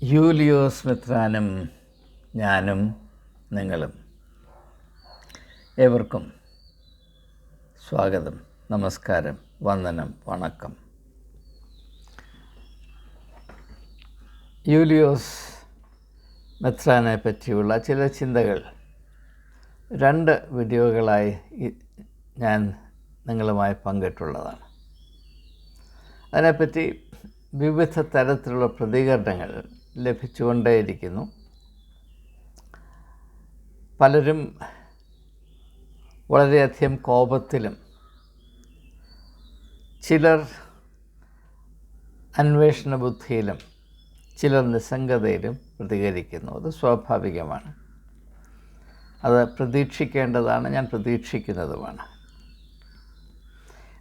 യൂലിയോസ് മെത്രാനും ഞാനും നിങ്ങളും ഏവർക്കും സ്വാഗതം, നമസ്കാരം, വന്ദനം, വണക്കം. യൂലിയോസ് മെത്രാനെ പറ്റിയുള്ള ചില ചിന്തകൾ 2 വീഡിയോകളായി ഞാൻ നിങ്ങളുമായി പങ്കിട്ടുള്ളതാണ്. അതിനെപ്പറ്റി വിവിധ തരത്തിലുള്ള പ്രതികരണങ്ങൾ ലഭിച്ചുകൊണ്ടേയിരിക്കുന്നു. പലരും വളരെയധികം കോപത്തിലും ചിലർ അന്വേഷണ ബുദ്ധിയിലും ചിലർ നിസ്സംഗതയിലും പ്രതികരിക്കുന്നു. അത് സ്വാഭാവികമാണ്, അത് പ്രതീക്ഷിക്കേണ്ടതാണ്, ഞാൻ പ്രതീക്ഷിക്കുന്നതുമാണ്.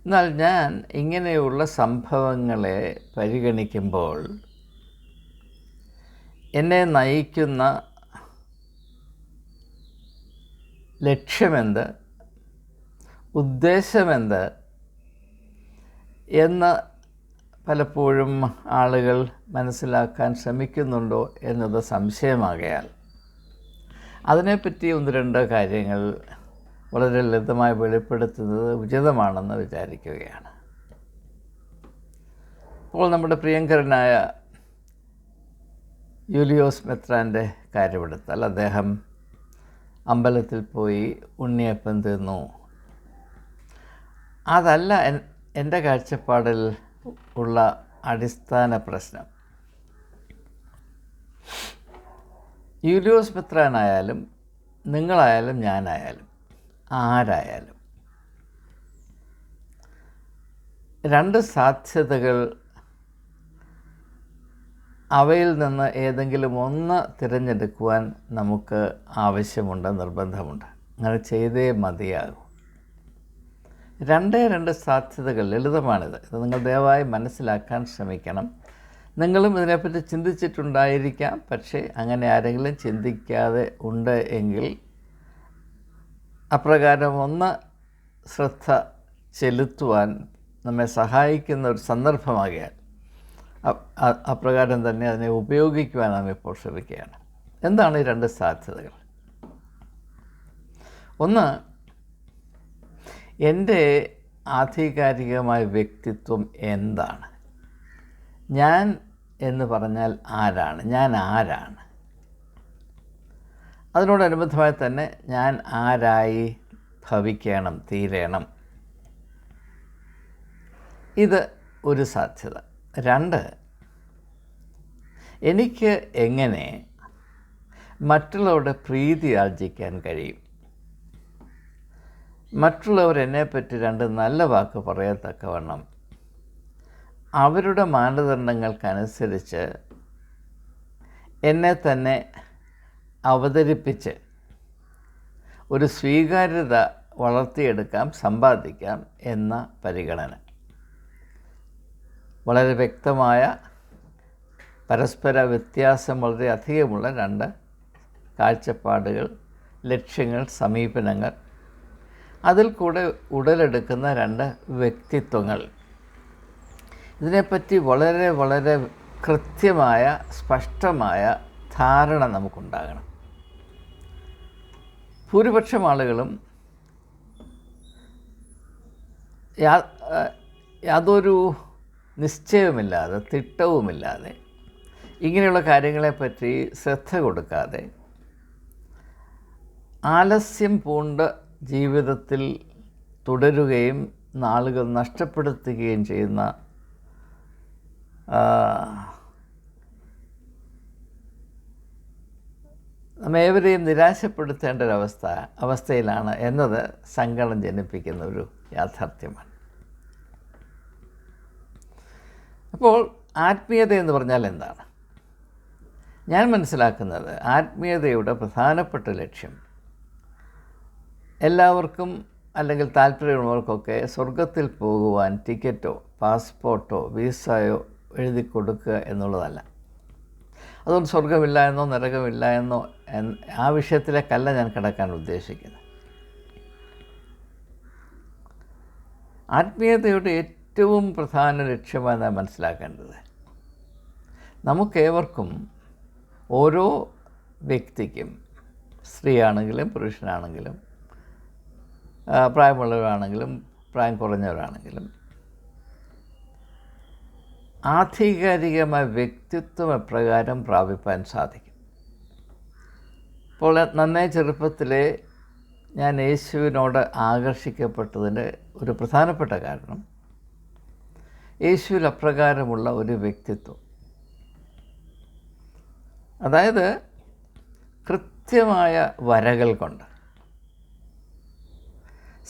എന്നാൽ ഞാൻ ഇങ്ങനെയുള്ള സംഭവങ്ങളെ പരിഗണിക്കുമ്പോൾ എന്നെ നയിക്കുന്ന ലക്ഷ്യമെന്ത്, ഉദ്ദേശമെന്ത് എന്ന് പലപ്പോഴും ആളുകൾ മനസ്സിലാക്കാൻ ശ്രമിക്കുന്നുണ്ടോ എന്നത് സംശയമാകയാൽ അതിനെപ്പറ്റി 1-2 കാര്യങ്ങൾ വളരെ ലളിതമായി വെളിപ്പെടുത്തുന്നത് ഉചിതമാണെന്ന് വിചാരിക്കുകയാണ്. അപ്പോൾ നമ്മുടെ പ്രിയങ്കരനായ യൂലിയോസ് മെത്രാൻ്റെ കാര്യമെടുത്താൽ, അദ്ദേഹം അമ്പലത്തിൽ പോയി ഉണ്ണിയപ്പം തിന്നു. അതല്ല എൻ്റെ കാഴ്ചപ്പാടിൽ ഉള്ള അടിസ്ഥാന പ്രശ്നം. യൂലിയോസ് മെത്രാനായാലും നിങ്ങളായാലും ഞാനായാലും ആരായാലും 2 സാധ്യതകൾ, അവയിൽ നിന്ന് ഏതെങ്കിലും ഒന്ന് തിരഞ്ഞെടുക്കുവാൻ നമുക്ക് ആവശ്യമുണ്ട്, നിർബന്ധമുണ്ട്. അങ്ങനെ ചെയ്തേ മതിയാകും. 2 സാധ്യതകൾ. ലളിതമാണിത്. ഇത് നിങ്ങൾ ദയവായി മനസ്സിലാക്കാൻ ശ്രമിക്കണം. നിങ്ങളും ഇതിനെപ്പറ്റി ചിന്തിച്ചിട്ടുണ്ടായിരിക്കാം. പക്ഷേ അങ്ങനെ ആരെങ്കിലും ചിന്തിക്കാതെ ഉണ്ട് എങ്കിൽ അപ്രകാരം ഒന്ന് ശ്രദ്ധ ചെലുത്തുവാൻ നമ്മെ സഹായിക്കുന്ന ഒരു സന്ദർഭമാകിയാൽ അപ്രകാരം തന്നെ അതിനെ ഉപയോഗിക്കുവാൻ നാം ഇപ്പോൾ ശ്രമിക്കുകയാണ്. എന്താണ് ഈ 2 സാധ്യതകൾ? ഒന്ന്, എൻ്റെ ആധികാരികമായ വ്യക്തിത്വം എന്താണ്? ഞാൻ എന്ന് പറഞ്ഞാൽ ആരാണ്? ഞാൻ ആരാണ്? അതിനോടനുബന്ധമായി തന്നെ ഞാൻ ആരായി ഭവിക്കണം, തീരണം. ഇത് ഒരു സാധ്യത. 2, എനിക്ക് എങ്ങനെ മറ്റുള്ളവരുടെ പ്രീതി ആർജിക്കാൻ കഴിയും? മറ്റുള്ളവർ എന്നെപ്പറ്റി 2 നല്ല വാക്ക് പറയത്തക്കവണ്ണം അവരുടെ മാനദണ്ഡങ്ങൾക്കനുസരിച്ച് എന്നെ തന്നെ അവതരിപ്പിച്ച് ഒരു സ്വീകാര്യത വളർത്തിയെടുക്കാം, സമ്പാദിക്കാം എന്ന പരിഗണന. വളരെ വ്യക്തമായ, പരസ്പര വ്യത്യാസം വളരെ അധികമുള്ള 2 കാഴ്ചപ്പാടുകൾ, ലക്ഷ്യങ്ങൾ, സമീപനങ്ങൾ, അതിൽ കൂടെ ഉടലെടുക്കുന്ന 2 വ്യക്തിത്വങ്ങൾ. ഇതിനെപ്പറ്റി വളരെ വളരെ കൃത്യമായ, സ്പഷ്ടമായ ധാരണ നമുക്കുണ്ടാകണം. ഭൂരിപക്ഷം ആളുകളും യാതൊരു നിശ്ചയവുമില്ലാതെ, തിട്ടവുമില്ലാതെ, ഇങ്ങനെയുള്ള കാര്യങ്ങളെപ്പറ്റി ശ്രദ്ധ കൊടുക്കാതെ ആലസ്യം പൂണ്ട് ജീവിതത്തിൽ തുടരുകയും നാളുകൾ നഷ്ടപ്പെടുത്തുകയും ചെയ്യുന്ന നമ്മേവരെയും നിരാശപ്പെടുത്തേണ്ട അവസ്ഥയിലാണ് എന്നത് സങ്കടം ജനിപ്പിക്കുന്ന ഒരു യാഥാർത്ഥ്യമാണ്. അപ്പോൾ ആത്മീയത എന്ന് പറഞ്ഞാൽ എന്താണ്? ഞാൻ മനസ്സിലാക്കുന്നത് ആത്മീയതയുടെ പ്രധാനപ്പെട്ട ലക്ഷ്യം എല്ലാവർക്കും, അല്ലെങ്കിൽ താല്പര്യമുള്ളവർക്കൊക്കെ സ്വർഗത്തിൽ പോകുവാൻ ടിക്കറ്റോ പാസ്പോർട്ടോ വിസയോ എഴുതി കൊടുക്കുക എന്നുള്ളതല്ല. അതുകൊണ്ട് സ്വർഗമില്ല എന്നോ നരകമില്ല എന്നോ ആ വിഷയത്തിലേക്കല്ല ഞാൻ കടക്കാൻ ഉദ്ദേശിക്കുന്നത്. ആത്മീയതയുടെ ഏറ്റവും പ്രധാന ലക്ഷ്യമായി നാം മനസ്സിലാക്കേണ്ടത്, നമുക്കേവർക്കും ഓരോ വ്യക്തിക്കും, സ്ത്രീയാണെങ്കിലും പുരുഷനാണെങ്കിലും പ്രായമുള്ളവരാണെങ്കിലും പ്രായം കുറഞ്ഞവരാണെങ്കിലും ആധികാരികമായ വ്യക്തിത്വം എപ്രകാരം പ്രാപിപ്പാൻ സാധിക്കും. അപ്പോൾ നന്നേ ചെറുപ്പത്തിലെ ഞാൻ യേശുവിനോട് ആകർഷിക്കപ്പെട്ടതിൻ്റെ ഒരു പ്രധാനപ്പെട്ട കാരണം യേശുവിൽ അപ്രകാരമുള്ള ഒരു വ്യക്തിത്വം, അതായത് കൃത്യമായ വരകൾ കൊണ്ട്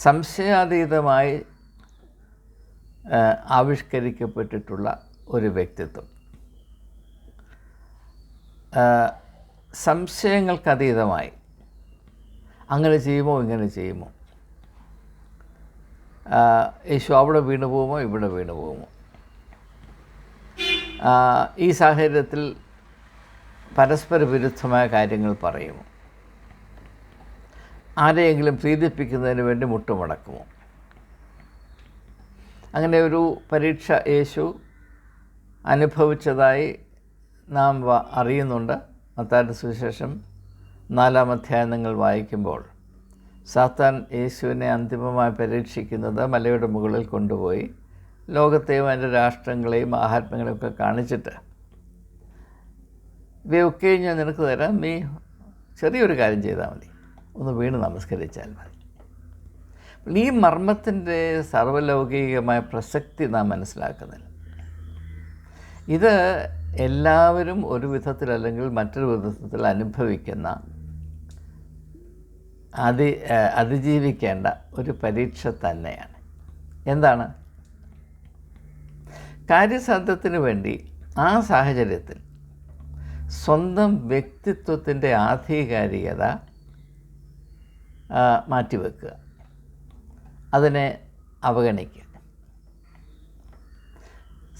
സംശയാതീതമായി ആവിഷ്കരിക്കപ്പെട്ടിട്ടുള്ള ഒരു വ്യക്തിത്വം, സംശയങ്ങൾക്കതീതമായി അങ്ങനെ ചെയ്യുമോ ഇങ്ങനെ ചെയ്യുമോ, യേശു അവിടെ വീണു പോകുമോ ഇവിടെ വീണു പോകുമോ, ഈ സാഹചര്യത്തിൽ പരസ്പര വിരുദ്ധമായ കാര്യങ്ങൾ പറയുമോ, ആരെയെങ്കിലും പ്രീതിപ്പിക്കുന്നതിന് വേണ്ടി മുട്ടുമടക്കുമോ. അങ്ങനെ ഒരു പരീക്ഷ യേശു അനുഭവിച്ചതായി നാം അറിയുന്നുണ്ട്. മത്തായിയുടെ സുവിശേഷം 4-ാം അധ്യായം നിങ്ങൾ വായിക്കുമ്പോൾ സാത്താൻ യേശുവിനെ അന്തിമമായി പരീക്ഷിക്കുന്നത് മലയുടെ മുകളിൽ കൊണ്ടുപോയി ലോകത്തെയും അതിൻ്റെ രാഷ്ട്രങ്ങളെയും മഹാത്മ്യങ്ങളെയും ഒക്കെ കാണിച്ചിട്ട്, ഇവയൊക്കെ ഞാൻ നിനക്ക് തരാം, നീ ചെറിയൊരു കാര്യം ചെയ്താൽ മതി, ഒന്ന് വീണ് നമസ്കരിച്ചാൽ മതി. ഈ മർമ്മത്തിൻ്റെ സർവ്വലൗകികമായ പ്രസക്തി നാം മനസ്സിലാക്കുന്നില്ല. ഇത് എല്ലാവരും ഒരു വിധത്തിലല്ലെങ്കിൽ മറ്റൊരു വിധത്തിൽ അനുഭവിക്കുന്ന അതിജീവിക്കേണ്ട ഒരു പരീക്ഷ തന്നെയാണ്. എന്താണ്? കാര്യസാധ്യത്തിന് വേണ്ടി ആ സാഹചര്യത്തിൽ സ്വന്തം വ്യക്തിത്വത്തിൻ്റെ ആധികാരികത മാറ്റിവെക്കുക, അതിനെ അവഗണിക്കുക.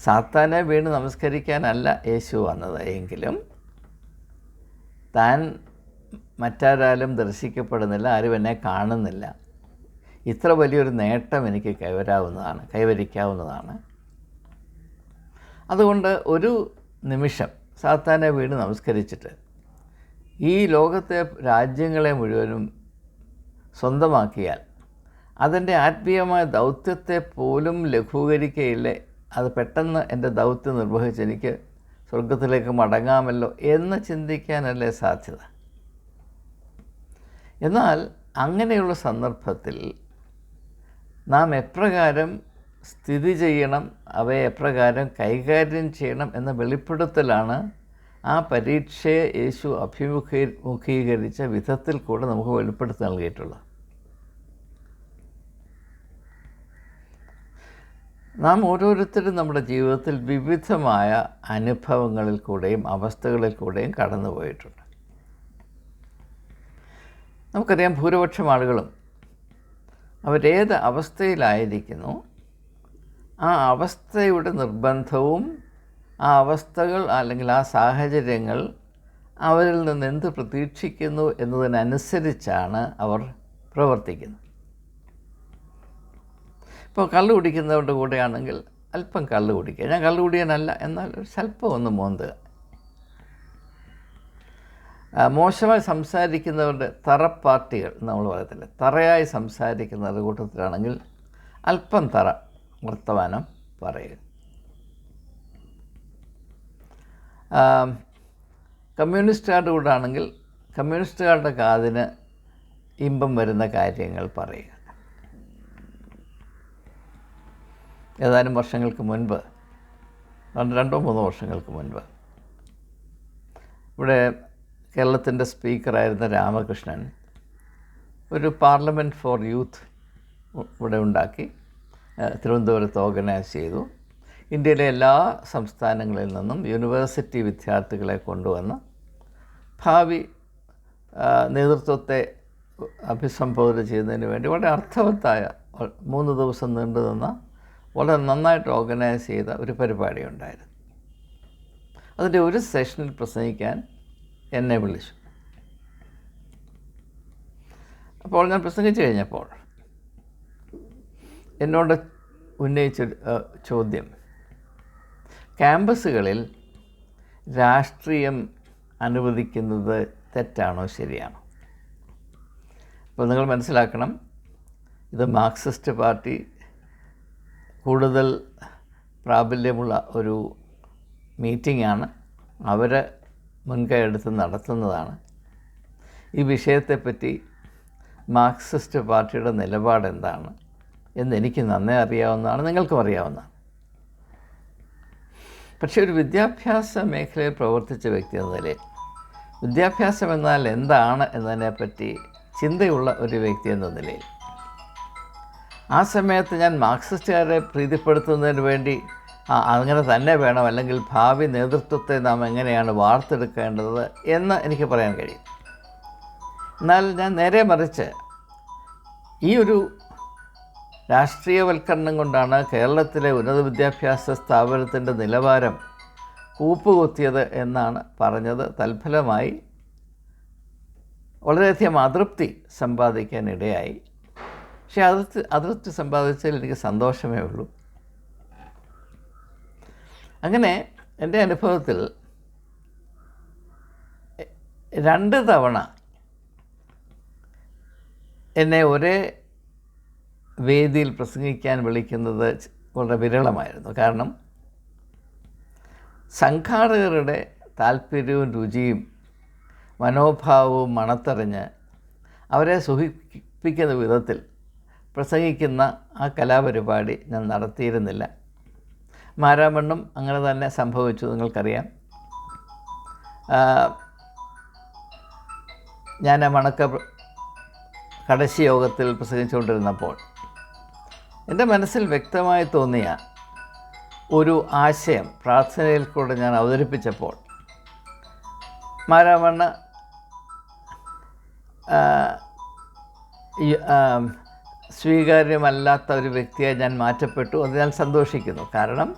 സാത്താനെ വീണ് നമസ്കരിക്കാനല്ല യേശു വന്നത് എങ്കിലും താൻ മറ്റാരാലും ദർശിക്കപ്പെടുന്നില്ല, ആരും എന്നെ കാണുന്നില്ല, ഇത്ര വലിയൊരു നേട്ടം എനിക്ക് കൈവരിക്കാവുന്നതാണ്. അതുകൊണ്ട് ഒരു നിമിഷം സാത്താനെ വീണ് നമസ്കരിച്ചിട്ട് ഈ ലോകത്തെ രാജ്യങ്ങളെ മുഴുവനും സ്വന്തമാക്കിയാൽ അതിൻ്റെ ആത്മീയമായ ദൗത്യത്തെ പോലും ലഘൂകരിക്കുകയില്ലേ, അത് പെട്ടെന്ന് എൻ്റെ ദൗത്യം നിർവഹിച്ച് എനിക്ക് സ്വർഗത്തിലേക്ക് മടങ്ങാമല്ലോ എന്ന് ചിന്തിക്കാനല്ലേ സാധ്യത. എന്നാൽ അങ്ങനെയുള്ള സന്ദർഭത്തിൽ നാം എപ്രകാരം സ്ഥിതി ചെയ്യണം, അവയെ എപ്രകാരം കൈകാര്യം ചെയ്യണം എന്ന വെളിപ്പെടുത്തലാണ് ആ പരീക്ഷയെ യേശു അഭിമുഖീകരിച്ച വിധത്തിൽ കൂടെ നമുക്ക് വെളിപ്പെടുത്തി നൽകിയിട്ടുള്ളത്. നാം ഓരോരുത്തരും നമ്മുടെ ജീവിതത്തിൽ വിവിധമായ അനുഭവങ്ങളിൽ കൂടെയും അവസ്ഥകളിൽ കൂടെയും കടന്നുപോയിട്ടുണ്ട്. നമുക്കറിയാം, ഭൂരിപക്ഷം ആളുകളും അവരേത് അവസ്ഥയിലായിരിക്കുന്നു ആ അവസ്ഥയുടെ നിർബന്ധവും ആ അവസ്ഥകൾ അല്ലെങ്കിൽ ആ സാഹചര്യങ്ങൾ അവരിൽ നിന്ന് എന്ത് പ്രതീക്ഷിക്കുന്നു എന്നതിനനുസരിച്ചാണ് അവർ പ്രവർത്തിക്കുന്നത്. ഇപ്പോൾ കള്ള് കുടിക്കുന്നവരുടെ കൂടെയാണെങ്കിൽ അല്പം കള്ള് കുടിക്കുക, ഞാൻ കള്ള് കുടിയാനല്ല, എന്നാൽ സ്വല്പം ഒന്ന് മോന്തുക. മോശമായി സംസാരിക്കുന്നവരുടെ പാർട്ടികൾ നമ്മൾ പറയത്തില്ല, തറയായി സംസാരിക്കുന്നവരുടെ കൂട്ടത്തിലാണെങ്കിൽ അല്പം തറ വർത്തമാനം പറയുക. കമ്മ്യൂണിസ്റ്റുകാരുടെ കൂടെ ആണെങ്കിൽ കമ്മ്യൂണിസ്റ്റുകാരുടെ കാതിന് ഇമ്പം വരുന്ന കാര്യങ്ങൾ പറയുക. ഏതാനും വർഷങ്ങൾക്ക് മുൻപ്, 2-3 വർഷങ്ങൾക്ക് മുൻപ്, ഇവിടെ കേരളത്തിൻ്റെ സ്പീക്കറായിരുന്ന രാമകൃഷ്ണൻ ഒരു പാർലമെൻറ്റ് ഫോർ യൂത്ത് ഇവിടെ ഉണ്ടാക്കി തിരുവനന്തപുരത്ത് ഓർഗനൈസ് ചെയ്തു. ഇന്ത്യയിലെ എല്ലാ സംസ്ഥാനങ്ങളിൽ നിന്നും യൂണിവേഴ്സിറ്റി വിദ്യാർത്ഥികളെ കൊണ്ടുവന്ന് ഭാവി നേതൃത്വത്തെ അഭിസംബോധന ചെയ്യുന്നതിന് വേണ്ടി വളരെ അർത്ഥവത്തായ 3 ദിവസം നീണ്ടു നിന്ന വളരെ നന്നായിട്ട് ഓർഗനൈസ് ചെയ്ത ഒരു പരിപാടി ഉണ്ടായിരുന്നു. അതിൻ്റെ ഒരു സെഷനിൽ പ്രസംഗിക്കാൻ എന്നെ വിളിച്ചു. അപ്പോൾ ഞാൻ പ്രസംഗിച്ചു കഴിഞ്ഞപ്പോൾ എന്നോട് ഉന്നയിച്ച ചോദ്യം, ക്യാമ്പസുകളിൽ രാഷ്ട്രീയം അനുവദിക്കുന്നത് തെറ്റാണോ ശരിയാണോ? അപ്പോൾ നിങ്ങൾ മനസ്സിലാക്കണം, ഇത് മാർക്സിസ്റ്റ് പാർട്ടി കൂടുതൽ പ്രാബല്യമുള്ള ഒരു മീറ്റിംഗാണ്. അവർ മുൻകൈ എടുത്ത് നടത്തുന്നതാണ്. ഈ വിഷയത്തെപ്പറ്റി മാർക്സിസ്റ്റ് പാർട്ടിയുടെ നിലപാട് എന്താണ് എന്നെനിക്ക് നന്നേ അറിയാവുന്നതാണ്, നിങ്ങൾക്കും അറിയാവുന്നതാണ്. പക്ഷേ ഒരു വിദ്യാഭ്യാസ മേഖലയിൽ പ്രവർത്തിച്ച വ്യക്തി എന്ന നിലയിൽ വിദ്യാഭ്യാസം എന്നാൽ എന്താണ് എന്നതിനെപ്പറ്റി ചിന്തയുള്ള ഒരു വ്യക്തി എന്ന നിലയിൽ ആ സമയത്ത് ഞാൻ മാർക്സിസ്റ്റുകാരെ പ്രീതിപ്പെടുത്തുന്നതിന് വേണ്ടി അങ്ങനെ തന്നെ വേണം, അല്ലെങ്കിൽ ഭാവി നേതൃത്വത്തെ നാം എങ്ങനെയാണ് വാർത്തെടുക്കേണ്ടത് എന്ന് എനിക്ക് പറയാൻ കഴിയും. എന്നാൽ ഞാൻ നേരെ മറിച്ച് ഈ ഒരു രാഷ്ട്രീയവൽക്കരണം കൊണ്ടാണ് കേരളത്തിലെ ഉന്നത വിദ്യാഭ്യാസ സ്ഥാപനത്തിൻ്റെ നിലവാരം കൂപ്പുകുത്തിയത് എന്നാണ് പറഞ്ഞത്. തൽഫലമായി വളരെയധികം അതൃപ്തി സമ്പാദിക്കാനിടയായി. പക്ഷേ അതൃപ്തി സമ്പാദിച്ചതിൽ എനിക്ക് സന്തോഷമേ ഉള്ളൂ. അങ്ങനെ എൻ്റെ അനുഭവത്തിൽ 2 തവണ എന്നെ ഒരേ വേദിയിൽ പ്രസംഗിക്കാൻ വിളിക്കുന്നത് വളരെ വിരളമായിരുന്നു. കാരണം സംഘാടകരുടെ താല്പര്യവും രുചിയും മനോഭാവവും മണത്തറിഞ്ഞ് അവരെ സുഖിപ്പിക്കുന്ന വിധത്തിൽ പ്രസംഗിക്കുന്ന ആ കലാപരിപാടി ഞാൻ നടത്തിയിരുന്നില്ല. മാരാമണ്ണും അങ്ങനെ തന്നെ സംഭവിച്ചു, നിങ്ങൾക്കറിയാം. ഞാൻ മണക്ക കടശി യോഗത്തിൽ പ്രസംഗിച്ചുകൊണ്ടിരുന്നപ്പോൾ എൻ്റെ മനസ്സിൽ വ്യക്തമായി തോന്നിയ ഒരു ആശയം പ്രാർത്ഥനയിൽ കൂടെ ഞാൻ അവതരിപ്പിച്ചപ്പോൾ മാരാമണ്ണ സ്വീകാര്യമല്ലാത്ത ഒരു വ്യക്തിയായി ഞാൻ മാറ്റപ്പെട്ടു. അത് ഞാൻ സന്തോഷിക്കുന്നു. കാരണം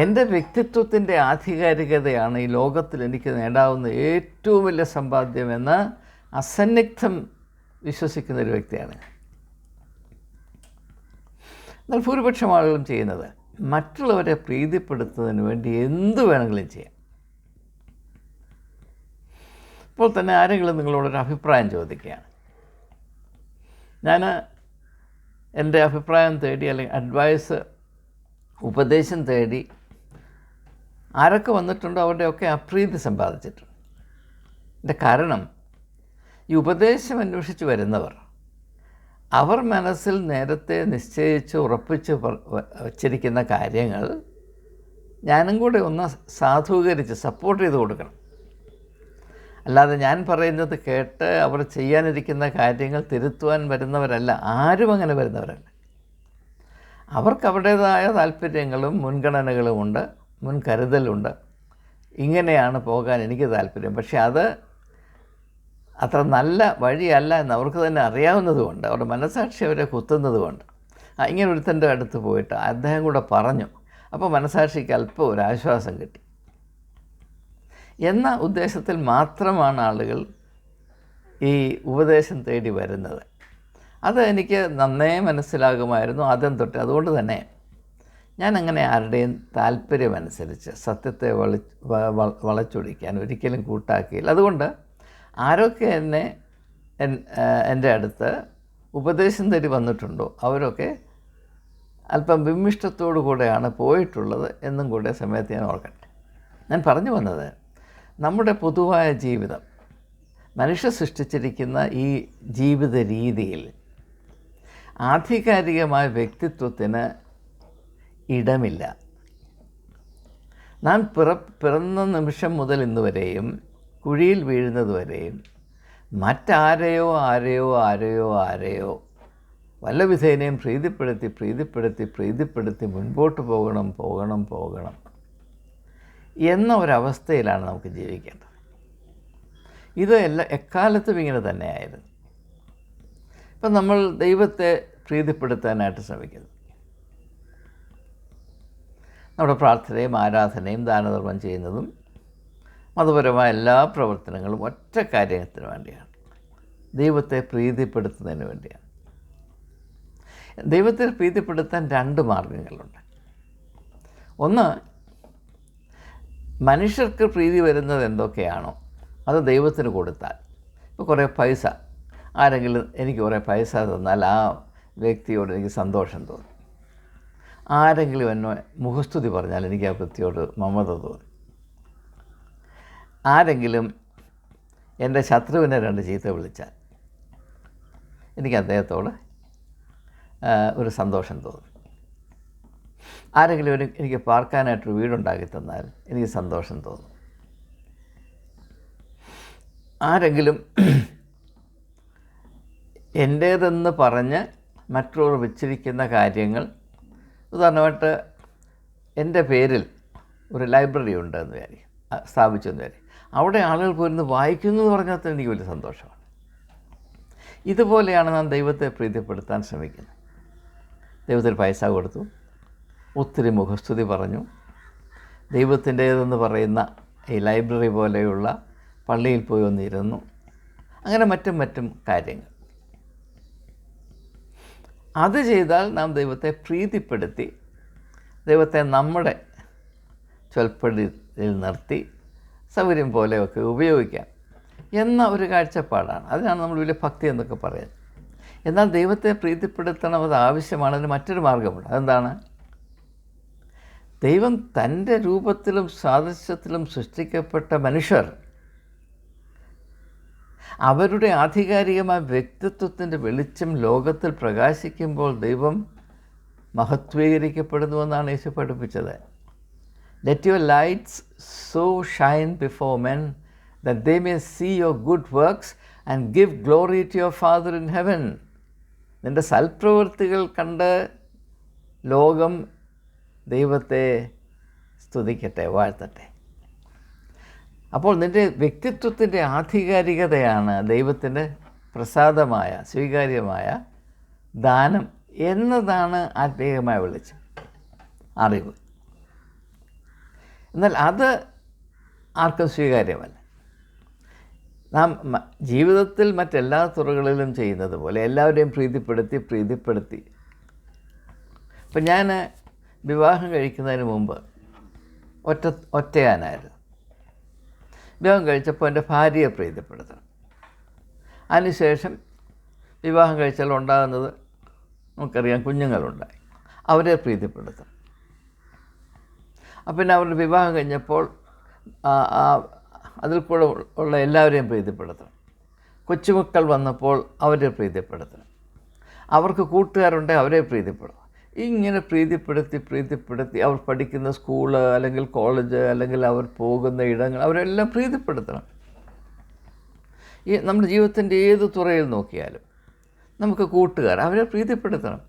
എൻ്റെ വ്യക്തിത്വത്തിൻ്റെ ആധികാരികതയാണ് ഈ ലോകത്തിൽ എനിക്ക് നേടാവുന്ന ഏറ്റവും വലിയ സമ്പാദ്യമെന്ന് അസന്നിഗ്ധം വിശ്വസിക്കുന്ന ഒരു വ്യക്തിയാണ്. എന്നാൽ ഭൂരിപക്ഷം ആളുകളും ചെയ്യുന്നത് മറ്റുള്ളവരെ പ്രീതിപ്പെടുത്തുന്നതിന് വേണ്ടി എന്ത് വേണമെങ്കിലും ചെയ്യാം. ഇപ്പോൾ തന്നെ ആരെങ്കിലും നിങ്ങളോടൊരു അഭിപ്രായം ചോദിക്കുകയാണ്. ഞാൻ എൻ്റെ അഭിപ്രായം തേടി, അല്ലെങ്കിൽ ഉപദേശം തേടി ആരൊക്കെ വന്നിട്ടുണ്ടോ അവരുടെയൊക്കെ അപ്രീതി സമ്പാദിച്ചിട്ടുണ്ട്. എൻ്റെ കാരണം, ഈ ഉപദേശം അന്വേഷിച്ച് വരുന്നവർ അവർ മനസ്സിൽ നേരത്തെ നിശ്ചയിച്ച് ഉറപ്പിച്ച് വച്ചിരിക്കുന്ന കാര്യങ്ങൾ ഞാനും കൂടെ ഒന്ന് സാധൂകരിച്ച് സപ്പോർട്ട് ചെയ്ത് കൊടുക്കണം. അല്ലാതെ ഞാൻ പറയുന്നത് കേട്ട് അവർ ചെയ്യാനിരിക്കുന്ന കാര്യങ്ങൾ തിരുത്തുവാൻ വരുന്നവരല്ല. ആരും അങ്ങനെ വരുന്നവരല്ല. അവർക്ക് അവരുടേതായ താല്പര്യങ്ങളും മുൻഗണനകളുമുണ്ട്, മുൻകരുതലുണ്ട്. ഇങ്ങനെയാണ് പോകാൻ എനിക്ക് താല്പര്യം. പക്ഷേ അത് അത്ര നല്ല വഴിയല്ല എന്ന് അവർക്ക് തന്നെ അറിയാവുന്നതുകൊണ്ട്, അവരുടെ മനസ്സാക്ഷി അവരെ കുത്തുന്നതുകൊണ്ട് ഇങ്ങനെ ഒരുത്തൻ്റെ അടുത്ത് പോയിട്ട് അദ്ദേഹം കൂടെ പറഞ്ഞു. അപ്പോൾ മനസ്സാക്ഷിക്ക് അല്പം ഒരു ആശ്വാസം കിട്ടി എന്ന ഉദ്ദേശത്തിൽ മാത്രമാണ് ആളുകൾ ഈ ഉപദേശം തേടി വരുന്നത്. അത് എനിക്ക് നന്നേ മനസ്സിലാകുമായിരുന്നു ആദ്യം തൊട്ട്. അതുകൊണ്ട് തന്നെ ഞാനങ്ങനെ ആരുടെയും താല്പര്യമനുസരിച്ച് സത്യത്തെ വളച്ചൊടിക്കാൻ ഒരിക്കലും കൂട്ടാക്കിയില്ല. അതുകൊണ്ട് ആരൊക്കെ എൻ്റെ അടുത്ത് ഉപദേശം തേടി വന്നിട്ടുണ്ടോ അവരൊക്കെ അല്പം വിമ്മിഷ്ടത്തോടു കൂടെയാണ് പോയിട്ടുള്ളത് എന്നും കൂടെ സമയത്ത് ഞാൻ ഓർക്കട്ടെ. ഞാൻ പറഞ്ഞു വന്നത്, നമ്മുടെ പൊതുവായ ജീവിതം, മനുഷ്യ സൃഷ്ടിച്ചിരിക്കുന്ന ഈ ജീവിത രീതിയിൽ ആധികാരികമായ വ്യക്തിത്വത്തിന് ഇടമില്ല. നാം പിറന്ന നിമിഷം മുതൽ ഇന്ന് വരെയും കുഴിയിൽ വീഴുന്നതുവരെയും മറ്റാരെയോ ആരെയോ ആരെയോ ആരെയോ വല്ല വിധേനയും പ്രീതിപ്പെടുത്തി മുൻപോട്ട് പോകണം എന്ന ഒരവസ്ഥയിലാണ് നമുക്ക് ജീവിക്കേണ്ടത്. ഇത് എക്കാലത്തും ഇങ്ങനെ തന്നെയായിരുന്നു. ഇപ്പം നമ്മൾ ദൈവത്തെ പ്രീതിപ്പെടുത്താനായിട്ട് ശ്രമിക്കുന്നു. നമ്മുടെ പ്രാർത്ഥനയും ആരാധനയും ദാനധർമ്മം ചെയ്യുന്നതും മതപരമായ എല്ലാ പ്രവർത്തനങ്ങളും ഒറ്റ കാര്യത്തിന് വേണ്ടിയാണ്, ദൈവത്തെ പ്രീതിപ്പെടുത്തുന്നതിന് വേണ്ടിയാണ്. ദൈവത്തെ പ്രീതിപ്പെടുത്താൻ 2 മാർഗങ്ങളുണ്ട്. ഒന്ന്, മനുഷ്യർക്ക് പ്രീതി വരുന്നത് എന്തൊക്കെയാണോ അത് ദൈവത്തിന് കൊടുത്താൽ, ഇപ്പോൾ കുറേ പൈസ ആരെങ്കിലും എനിക്ക് കുറേ പൈസ തന്നാൽ ആ വ്യക്തിയോട് എനിക്ക് സന്തോഷം തോന്നും. ആരെങ്കിലും എന്നെ മുഖസ്തുതി പറഞ്ഞാൽ എനിക്ക് ആ വ്യക്തിയോട് മമത തോന്നും. ആരെങ്കിലും എൻ്റെ ശത്രുവിനെ 2 ചീത്ത വിളിച്ചാൽ എനിക്ക് അദ്ദേഹത്തോട് ഒരു സന്തോഷം തോന്നും. ആരെങ്കിലും എനിക്ക് പാർക്കാനായിട്ടൊരു വീടുണ്ടാക്കി തന്നാൽ എനിക്ക് സന്തോഷം തോന്നും. ആരെങ്കിലും എൻ്റേതെന്ന് പറഞ്ഞ് മറ്റുള്ളവർ വെച്ചിരിക്കുന്ന കാര്യങ്ങൾ, ഉദാഹരണമായിട്ട് എൻ്റെ പേരിൽ ഒരു ലൈബ്രറി ഉണ്ടെന്ന് സ്ഥാപിച്ചെന്ന് വിചാരിക്കും, അവിടെ ആളുകൾ പോയിരുന്ന് വായിക്കുന്നു എന്ന് പറഞ്ഞാൽ തന്നെ എനിക്ക് വലിയ സന്തോഷമാണ്. ഇതുപോലെയാണ് നാം ദൈവത്തെ പ്രീതിപ്പെടുത്താൻ ശ്രമിക്കുന്നത്. ദൈവത്തിന് പൈസ കൊടുത്തു, ഒത്തിരി മുഖസ്തുതി പറഞ്ഞു, ദൈവത്തിൻ്റേതെന്ന് പറയുന്ന ഈ ലൈബ്രറി പോലെയുള്ള പള്ളിയിൽ പോയി ഒന്നിരുന്നു, അങ്ങനെ മറ്റും കാര്യങ്ങൾ. അത് ചെയ്താൽ നാം ദൈവത്തെ പ്രീതിപ്പെടുത്തി ദൈവത്തെ നമ്മുടെ ചൊൽപ്പടിയിൽ നിർത്തി സൗകര്യം പോലെയൊക്കെ ഉപയോഗിക്കാം എന്ന ഒരു കാഴ്ചപ്പാടാണ്. അതിനാണ് നമ്മൾ വലിയ ഭക്തി എന്നൊക്കെ പറയുന്നത്. എന്നാൽ ദൈവത്തെ പ്രീതിപ്പെടുത്തണം, അത് ആവശ്യമാണ്. അതിന് മറ്റൊരു മാർഗമുണ്ട്. അതെന്താണ്? ദൈവം തൻ്റെ രൂപത്തിലും സാദൃശ്യത്തിലും സൃഷ്ടിക്കപ്പെട്ട മനുഷ്യർ അവരുടെ ആധികാരികമായ വ്യക്തിത്വത്തിൻ്റെ വെളിച്ചം ലോകത്തിൽ പ്രകാശിക്കുമ്പോൾ ദൈവം മഹത്വീകരിക്കപ്പെടുന്നുവെന്നാണ് യേശു പഠിപ്പിച്ചത്. Let your lights so Shine before men that they may see your good works and give glory to your Father in heaven. നിൻ്റെ സൽപ്രവൃത്തികൾ കണ്ട് ലോകം ദൈവത്തെ സ്തുതിക്കട്ടെ, വാഴ്ത്തട്ടെ. അപ്പോൾ നിൻ്റെ വ്യക്തിത്വത്തിൻ്റെ ആധികാരികതയാണ് ദൈവത്തിൻ്റെ പ്രസാദമായ സ്വീകാര്യമായ ദാനം എന്നതാണ് ആത്മീയമായ വെളിച്ചം, അറിവ്. എന്നാൽ അത് ആർക്കും സ്വീകാര്യമല്ല. നാം ജീവിതത്തിൽ മറ്റെല്ലാ തുറകളിലും ചെയ്യുന്നത് പോലെ എല്ലാവരെയും പ്രീതിപ്പെടുത്തി. ഇപ്പം ഞാൻ വിവാഹം കഴിക്കുന്നതിന് മുമ്പ് ഒറ്റയാനായിരുന്നു. വിവാഹം കഴിച്ചപ്പോൾ എൻ്റെ ഭാര്യയെ പ്രീതിപ്പെടുത്തണം. അതിനുശേഷം വിവാഹം കഴിച്ചാൽ ഉണ്ടാകുന്നത് നമുക്കറിയാം, കുഞ്ഞുങ്ങളുണ്ടായി, അവരെ പ്രീതിപ്പെടുത്തണം. അപ്പം പിന്നെ അവരുടെ വിവാഹം കഴിഞ്ഞപ്പോൾ അതിൽ കൂടെ ഉള്ള എല്ലാവരെയും പ്രീതിപ്പെടുത്തണം. കൊച്ചുമക്കൾ വന്നപ്പോൾ അവരെ പ്രീതിപ്പെടുത്തണം. അവർക്ക് കൂട്ടുകാരുണ്ടെങ്കിൽ അവരെ പ്രീതിപ്പെടുത്തണം. ഇങ്ങനെ പ്രീതിപ്പെടുത്തി അവർ പഠിക്കുന്ന സ്കൂള് അല്ലെങ്കിൽ കോളേജ് അല്ലെങ്കിൽ അവർ പോകുന്ന ഇടങ്ങൾ അവരെല്ലാം പ്രീതിപ്പെടുത്തണം. ഈ നമ്മുടെ ജീവിതത്തിൻ്റെ ഏത് തുറയിൽ നോക്കിയാലും നമുക്ക് കൂട്ടുകാർ, അവരെ പ്രീതിപ്പെടുത്തണം.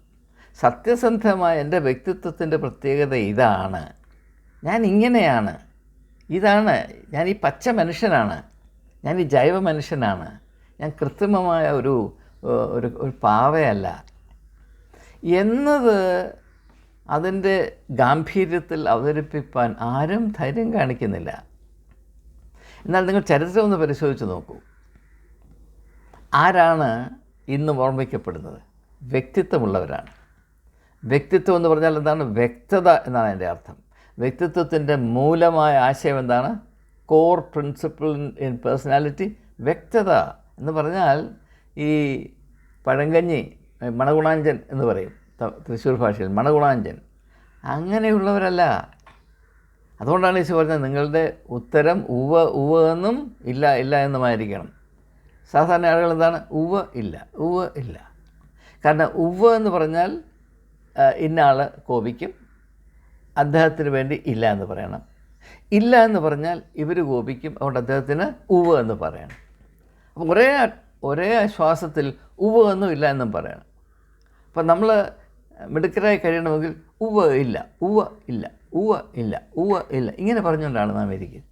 സത്യസന്ധമായ എൻ്റെ വ്യക്തിത്വത്തിൻ്റെ പ്രത്യേകത ഇതാണ്, ഞാൻ ഇങ്ങനെയാണ്, ഇതാണ്, ഞാൻ ഈ പച്ച മനുഷ്യനാണ്, ഞാൻ ഈ ജൈവ മനുഷ്യനാണ്, ഞാൻ കൃത്രിമമായ ഒരു പാവയല്ല എന്നത് അതിൻ്റെ ഗാംഭീര്യത്തിൽ അവതരിപ്പിക്കാൻ ആരും ധൈര്യം കാണിക്കുന്നില്ല. എന്നാൽ നിങ്ങൾ ചരിത്രം ഒന്ന് പരിശോധിച്ച് നോക്കൂ. ആരാണ് ഇന്നും ഓർമ്മിക്കപ്പെടുന്നത്? വ്യക്തിത്വമുള്ളവരാണ്. വ്യക്തിത്വം എന്ന് പറഞ്ഞാൽ എന്താണ്? വ്യക്തത എന്നാണ് എൻ്റെ അർത്ഥം. വ്യക്തിത്വത്തിൻ്റെ മൂലമായ ആശയം എന്താണ്? കോർ പ്രിൻസിപ്പിൾ ഇൻ പേഴ്സണാലിറ്റി, വ്യക്തത എന്ന് പറഞ്ഞാൽ ഈ പഴങ്കഞ്ഞി മണഗുണാഞ്ചൻ എന്ന് പറയും തൃശ്ശൂർ ഭാഷയിൽ, മണഗുണാഞ്ചൻ അങ്ങനെയുള്ളവരല്ല. അതുകൊണ്ടാണ് യേശു പറഞ്ഞത് നിങ്ങളുടെ ഉത്തരം ഉവ്വ് എന്നും ഇല്ല എന്നുമായിരിക്കണം. സാധാരണ ആളുകൾ എന്താണ്? ഉവ്വ് ഇല്ല. കാരണം ഉവ്വ് എന്ന് പറഞ്ഞാൽ ഇന്ന ആൾ കോപിക്കും, അദ്ദേഹത്തിന് വേണ്ടി ഇല്ല എന്ന് പറയണം. ഇല്ല എന്ന് പറഞ്ഞാൽ ഇവർ കോപിക്കും, അതുകൊണ്ട് അദ്ദേഹത്തിന് ഉവ്വ് എന്ന് പറയണം. അപ്പോൾ ഒരേ ശ്വാസത്തിൽ ഉവ്വ് എന്നും ഇല്ല എന്നും പറയണം. അപ്പം നമ്മൾ മിടുക്കരായി കഴിയണമെങ്കിൽ ഉവ്വ് ഇല്ല ഇങ്ങനെ പറഞ്ഞുകൊണ്ടാണ് നാം ഇരിക്കുന്നത്.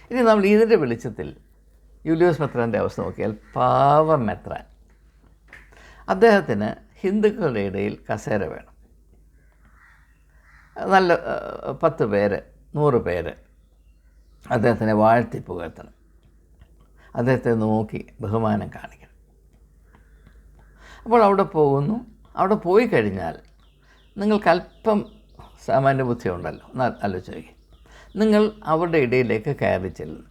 ഇനി നമ്മൾ ഇതിൻ്റെ വെളിച്ചത്തിൽ യൂലിയോസ് മെത്രാൻ്റെ അവസ്ഥ നോക്കിയാൽ, പാവം മെത്രാൻ, അദ്ദേഹത്തിന് ഹിന്ദുക്കളുടെ ഇടയിൽ കസേര വേണം. നല്ല 10 പേര് 100 പേര് അദ്ദേഹത്തിനെ വാഴ്ത്തി പുകഴ്ത്തണം, അദ്ദേഹത്തെ നോക്കി ബഹുമാനം കാണിക്കണം. അപ്പോൾ അവിടെ പോകുന്നു. അവിടെ പോയി കഴിഞ്ഞാൽ നിങ്ങൾക്കല്പം സാമാന്യ ബുദ്ധി ഉണ്ടല്ലോ, എന്നാൽ ആലോചിക്കുക, നിങ്ങൾ അവരുടെ ഇടയിലേക്ക് കയറി ചെല്ലുന്നു.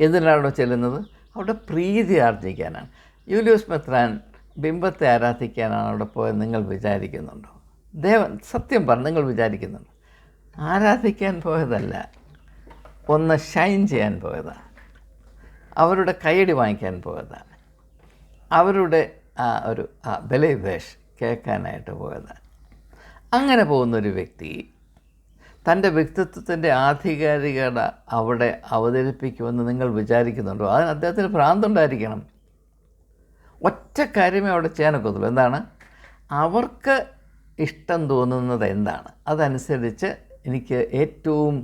എന്തിനാണ് അവിടെ ചെല്ലുന്നത്? അവിടെ പ്രീതി ആർജിക്കാനാണ്. യൂലിയോസ് മെത്രാൻ ബിംബത്തെ ആരാധിക്കാനാണ് അവിടെ പോയത് നിങ്ങൾ വിചാരിക്കുന്നുണ്ടോ? സത്യം പറഞ്ഞ് നിങ്ങൾ വിചാരിക്കുന്നുണ്ടോ? ആരാധിക്കാൻ പോയതല്ല, ഒന്ന് ഷൈൻ ചെയ്യാൻ പോയതാണ്. അവരുടെ കൈയടി വാങ്ങിക്കാൻ പോയതാണ്. അവരുടെ ഒരു ബലവേഷ് കേൾക്കാനായിട്ട് പോയതാണ്. അങ്ങനെ പോകുന്നൊരു വ്യക്തി തൻ്റെ വ്യക്തിത്വത്തിൻ്റെ ആധികാരികത അവിടെ അവതരിപ്പിക്കുമെന്ന് നിങ്ങൾ വിചാരിക്കുന്നുണ്ടോ? അതിന് അദ്ദേഹത്തിന് ഭ്രാന്തുണ്ടായിരിക്കണം. ഒറ്റ കാര്യമേ അവിടെ ചെയ്യാനൊക്കത്തുള്ളൂ. എന്താണ്? അവർക്ക് ഇഷ്ടം തോന്നുന്നത് എന്താണ് അതനുസരിച്ച് എനിക്ക് ഏറ്റവും